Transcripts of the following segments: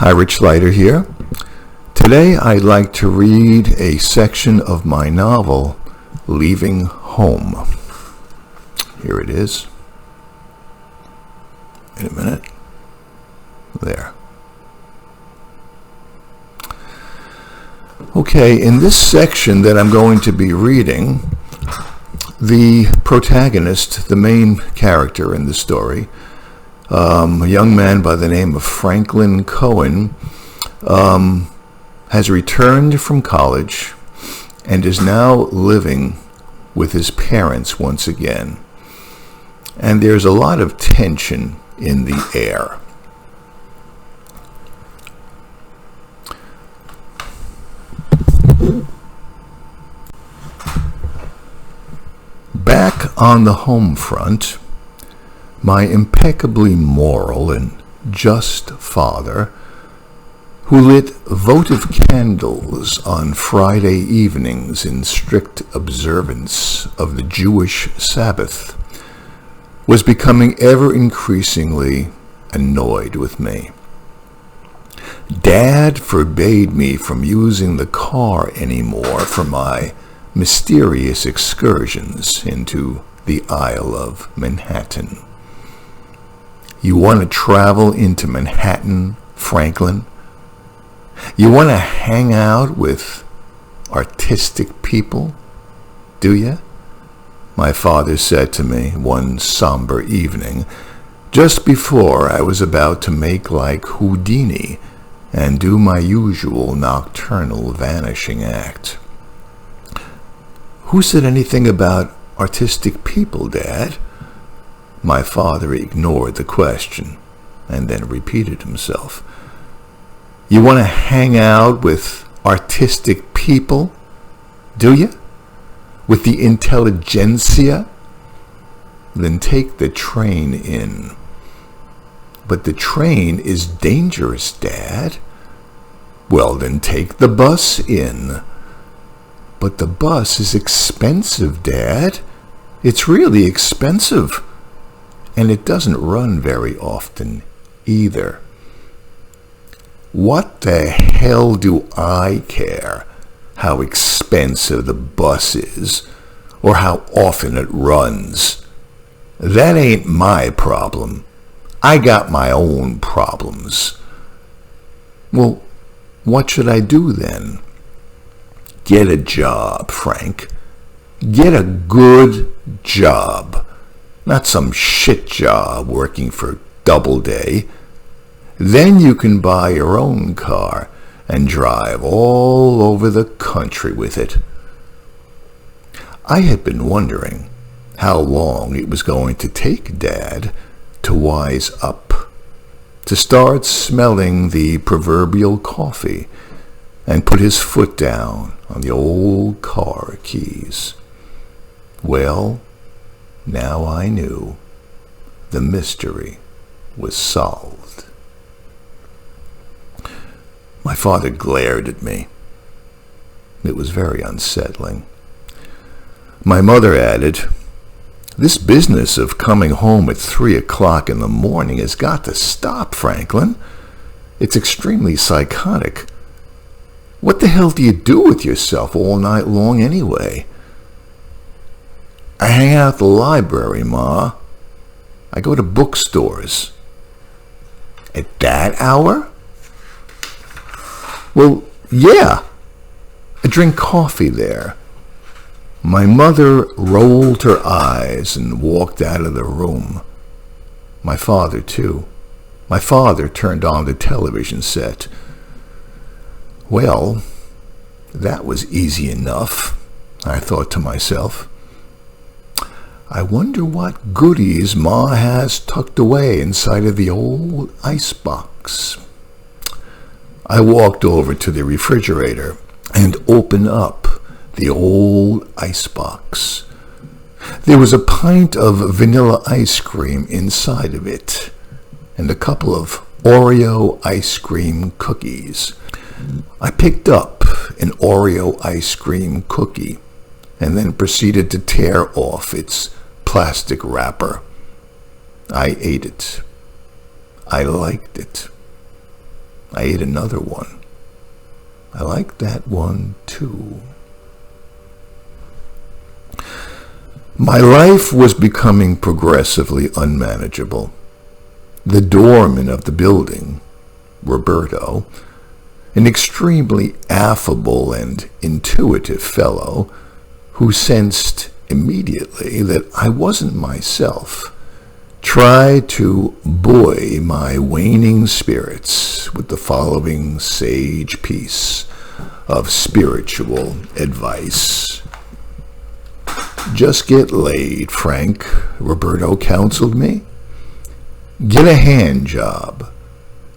Hi, Rich Leiter here. Today I'd like to read a section of my novel, Leaving Home. Here it is. In a minute. There. Okay, in this section that I'm going to be reading, the protagonist, the main character in the story, a young man by the name of Franklin Cohen, has returned from college and is now living with his parents once again. And there's a lot of tension in the air. Back on the home front, my impeccably moral and just father, who lit votive candles on Friday evenings in strict observance of the Jewish Sabbath, was becoming ever increasingly annoyed with me. Dad forbade me from using the car anymore for my mysterious excursions into the Isle of Manhattan. You want to travel into Manhattan, Franklin? You want to hang out with artistic people, do you? My father said to me one somber evening, just before I was about to make like Houdini and do my usual nocturnal vanishing act. Who said anything about artistic people, Dad? My father ignored the question and then repeated himself. You want to hang out with artistic people, do you? With the intelligentsia? Then take the train in. But the train is dangerous, Dad. Well, then take the bus in. But the bus is expensive, Dad. It's really expensive. And it doesn't run very often either. What the hell do I care how expensive the bus is or how often it runs? That ain't my problem. I got my own problems. Well, what should I do then? Get a job, Frank. Get a good job. Not some shit job working for Doubleday. Then you can buy your own car and drive all over the country with it. I had been wondering how long it was going to take Dad to wise up, to start smelling the proverbial coffee and put his foot down on the old car keys. Well, now I knew the mystery was solved. My father glared at me. It was very unsettling. My mother added, "This business of coming home at 3 o'clock in the morning has got to stop, Franklin. It's extremely psychotic. What the hell do you do with yourself all night long anyway?" "I hang out at the library, Ma. I go to bookstores." "At that hour?" "Well, yeah. I drink coffee there." My mother rolled her eyes and walked out of the room. My father, too. My father turned on the television set. Well, that was easy enough, I thought to myself. I wonder what goodies Ma has tucked away inside of the old icebox. I walked over to the refrigerator and opened up the old icebox. There was a pint of vanilla ice cream inside of it and a couple of Oreo ice cream cookies. I picked up an Oreo ice cream cookie and then proceeded to tear off its plastic wrapper. I ate it. I liked it. I ate another one. I liked that one too. My life was becoming progressively unmanageable. The doorman of the building, Roberto, an extremely affable and intuitive fellow who sensed immediately that I wasn't myself, tried to buoy my waning spirits with the following sage piece of spiritual advice. "Just get laid, Frank," Roberto counseled me. "Get a hand job.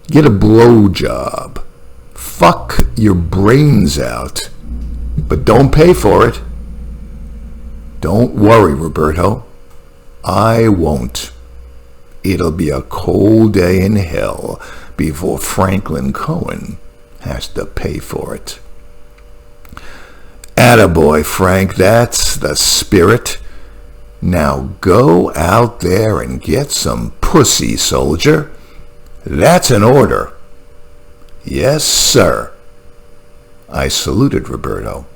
Get a blow job. Fuck your brains out. But don't pay for it." "Don't worry, Roberto. I won't. It'll be a cold day in hell before Franklin Cohen has to pay for it." "Attaboy, Frank, that's the spirit. Now go out there and get some pussy, soldier. That's an order." "Yes, sir." I saluted Roberto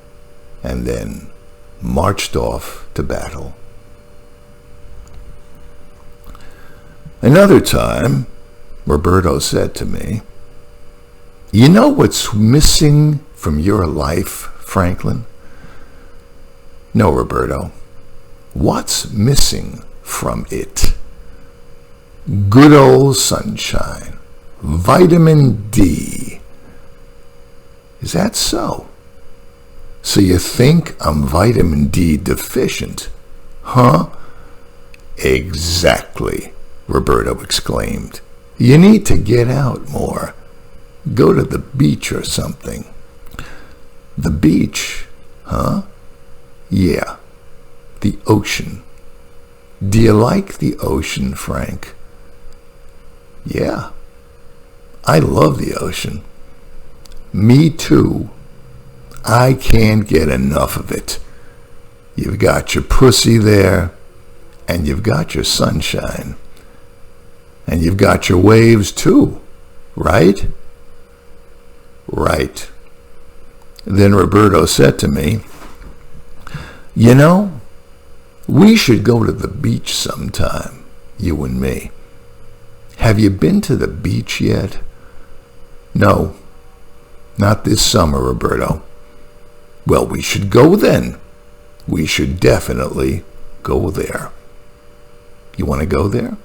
and then marched off to battle. Another time, Roberto said to me, "You know what's missing from your life, Franklin?" "No, Roberto. What's missing from it?" "Good old sunshine. Vitamin D." "Is that so? So you think I'm vitamin D deficient, huh?" "Exactly," Roberto exclaimed. "You need to get out more. Go to the beach or something." "The beach, huh?" "Yeah, the ocean. Do you like the ocean, Frank?" "Yeah, I love the ocean." "Me too. I can't get enough of it. You've got your pussy there, and you've got your sunshine. And you've got your waves too, right?" "Right." Then Roberto said to me, "You know, we should go to the beach sometime, you and me. Have you been to the beach yet?" "No, not this summer, Roberto." "Well, we should go then. We should definitely go there." "You want to go there?"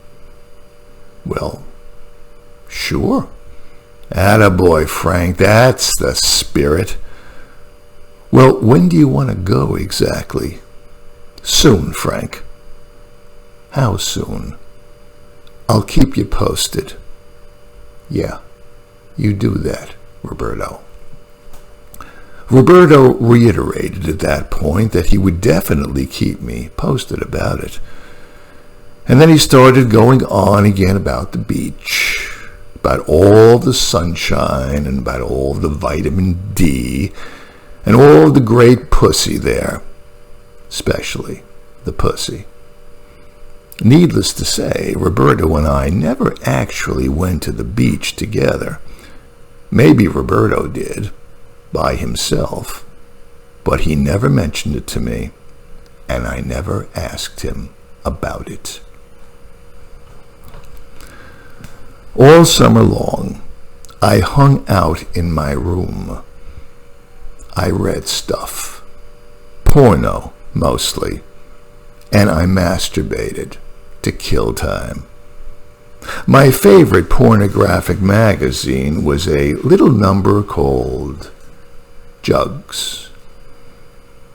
"Well, sure." "Attaboy, Frank, that's the spirit." "Well, when do you want to go exactly?" "Soon, Frank." "How soon?" "I'll keep you posted." "Yeah, you do that, Roberto." Roberto reiterated at that point that he would definitely keep me posted about it. And then he started going on again about the beach, about all the sunshine and about all the vitamin D and all the great pussy there, especially the pussy. Needless to say, Roberto and I never actually went to the beach together. Maybe Roberto did, by himself, but he never mentioned it to me, and I never asked him about it. All summer long, I hung out in my room. I read stuff, porno mostly, and I masturbated to kill time. My favorite pornographic magazine was a little number called Jugs.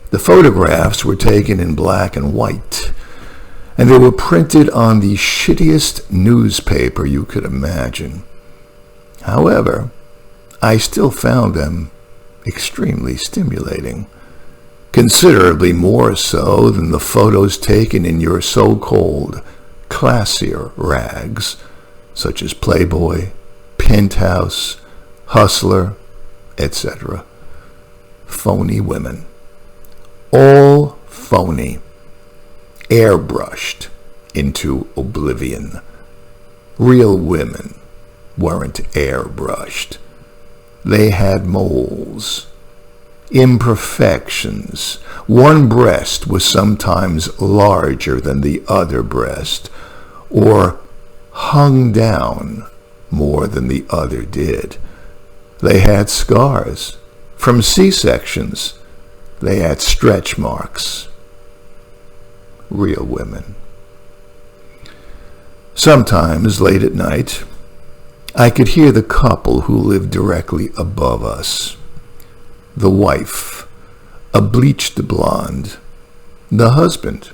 The photographs were taken in black and white, and they were printed on the shittiest newspaper you could imagine. However, I still found them extremely stimulating, considerably more so than the photos taken in your so-called classier rags, such as Playboy, Penthouse, Hustler, etc. Phony women. All phony. Airbrushed into oblivion. Real women weren't airbrushed. They had moles, imperfections. One breast was sometimes larger than the other breast, or hung down more than the other did. They had scars from C-sections. They had stretch marks. Real women. Sometimes, late at night, I could hear the couple who lived directly above us. The wife, a bleached blonde. The husband,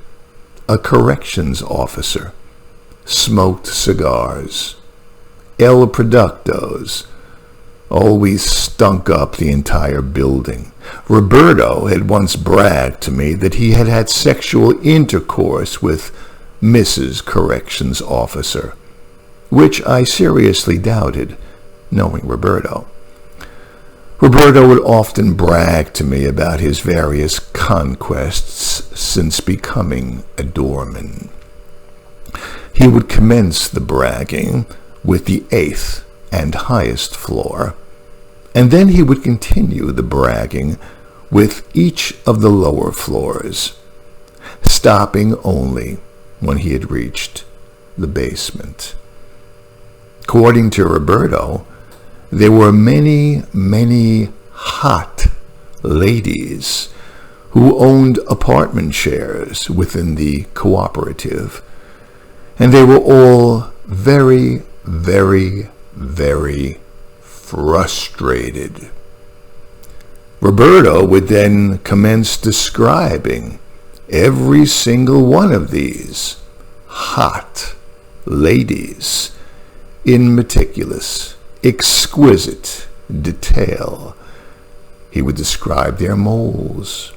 a corrections officer, smoked cigars. El Productos, always stunk up the entire building. Roberto had once bragged to me that he had had sexual intercourse with Mrs. Corrections Officer, which I seriously doubted, knowing Roberto. Roberto would often brag to me about his various conquests since becoming a doorman. He would commence the bragging with the 8th and highest floor, and then he would continue the bragging with each of the lower floors, stopping only when he had reached the basement. According to Roberto, there were many, many hot ladies who owned apartment shares within the cooperative, and they were all very, very, very frustrated. Roberto would then commence describing every single one of these hot ladies in meticulous, exquisite detail. He would describe their moles.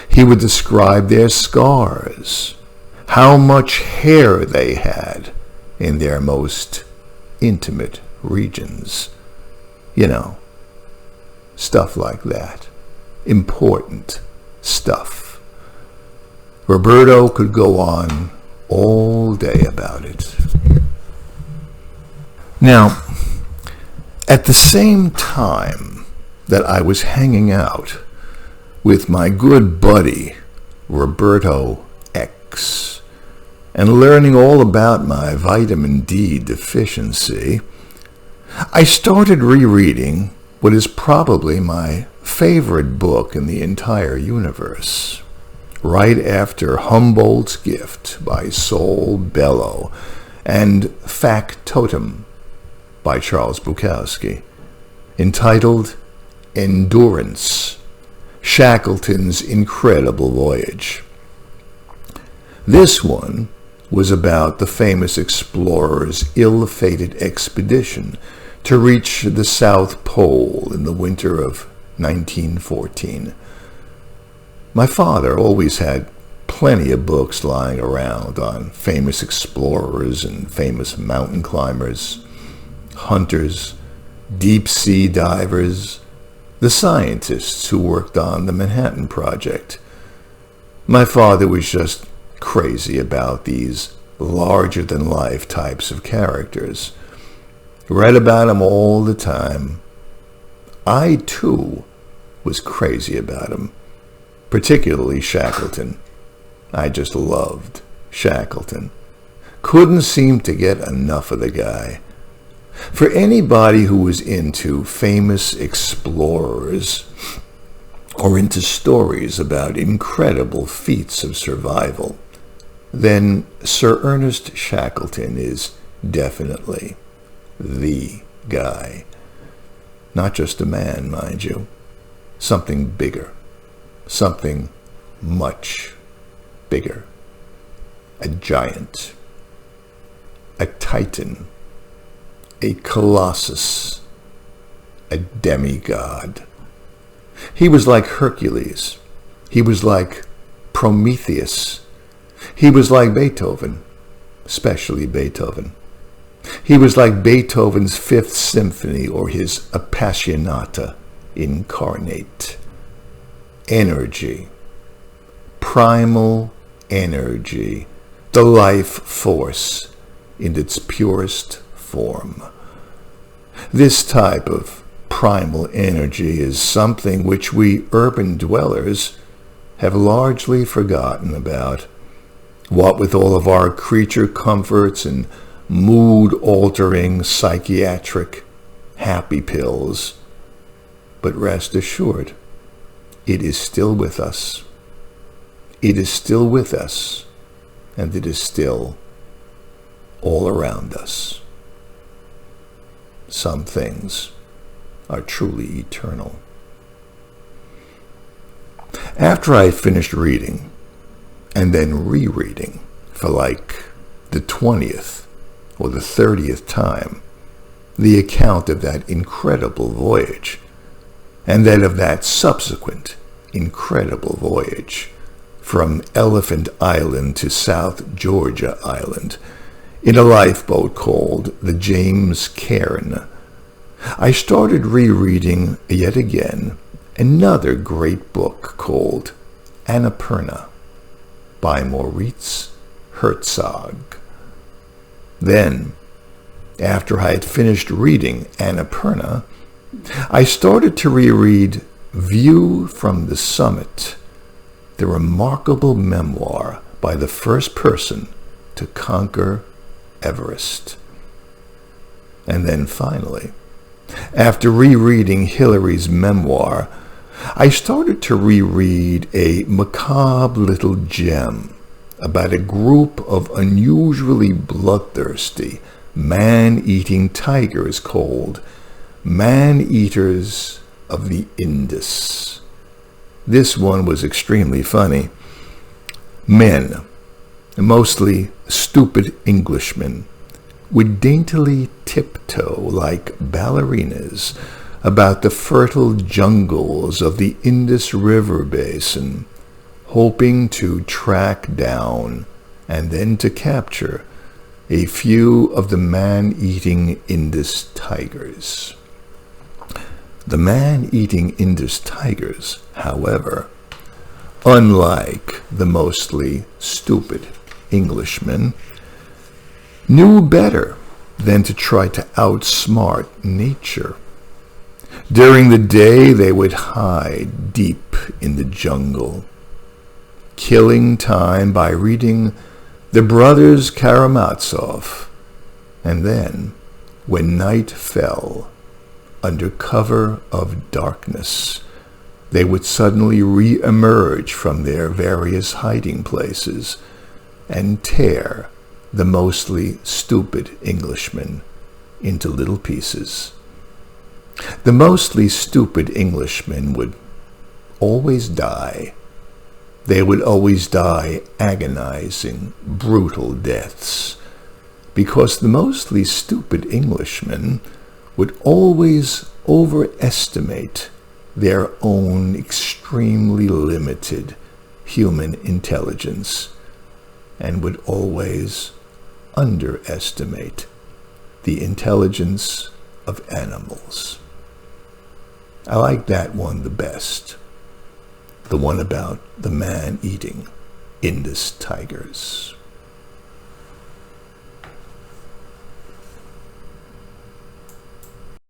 He would describe their scars, how much hair they had in their most intimate regions. You know, stuff like that. Important stuff. Roberto could go on all day about it. Now, at the same time that I was hanging out with my good buddy, Roberto X, and learning all about my vitamin D deficiency, I started rereading what is probably my favorite book in the entire universe, right after Humboldt's Gift by Saul Bellow and Factotum by Charles Bukowski, entitled Endurance, Shackleton's Incredible Voyage. This one was about the famous explorer's ill-fated expedition to reach the South Pole in the winter of 1914. My father always had plenty of books lying around on famous explorers and famous mountain climbers, hunters, deep-sea divers, the scientists who worked on the Manhattan Project. My father was just crazy about these larger-than-life types of characters. Read about them all the time. I, too, was crazy about him, particularly Shackleton. I just loved Shackleton. Couldn't seem to get enough of the guy. For anybody who was into famous explorers or into stories about incredible feats of survival, then Sir Ernest Shackleton is definitely the guy. Not just a man, mind you. Something bigger. Something much bigger. A giant. A titan. A colossus. A demigod. He was like Hercules. He was like Prometheus. He was like Beethoven, especially Beethoven. He was like Beethoven's Fifth Symphony or his Appassionata incarnate. Energy. Primal energy. The life force in its purest form. This type of primal energy is something which we urban dwellers have largely forgotten about. What with all of our creature comforts and mood-altering psychiatric happy pills. But rest assured, it is still with us. It is still with us, and it is still all around us. Some things are truly eternal. After I finished reading, and then rereading for like the 20th or the 30th time, the account of that incredible voyage, and then of that subsequent incredible voyage from Elephant Island to South Georgia Island in a lifeboat called the James Cairn, I started rereading yet again another great book called Annapurna by Moritz Herzog. Then, after I had finished reading Annapurna, I started to reread View from the Summit, the remarkable memoir by the first person to conquer Everest. And then finally, after rereading Hillary's memoir, I started to reread a macabre little gem about a group of unusually bloodthirsty, man-eating tigers called Man-Eaters of the Indus. This one was extremely funny. Men, mostly stupid Englishmen, would daintily tiptoe like ballerinas about the fertile jungles of the Indus River basin, hoping to track down and then to capture a few of the man-eating Indus tigers. The man-eating Indus tigers, however, unlike the mostly stupid Englishmen, knew better than to try to outsmart nature. During the day, they would hide deep in the jungle, killing time by reading the Brothers Karamazov, and then, when night fell, under cover of darkness, they would suddenly re-emerge from their various hiding places and tear the mostly stupid Englishmen into little pieces. The mostly stupid Englishmen would always die. They would always die agonizing, brutal deaths, because the mostly stupid Englishmen would always overestimate their own extremely limited human intelligence and would always underestimate the intelligence of animals. I like that one the best, the one about the man-eating Indus tigers.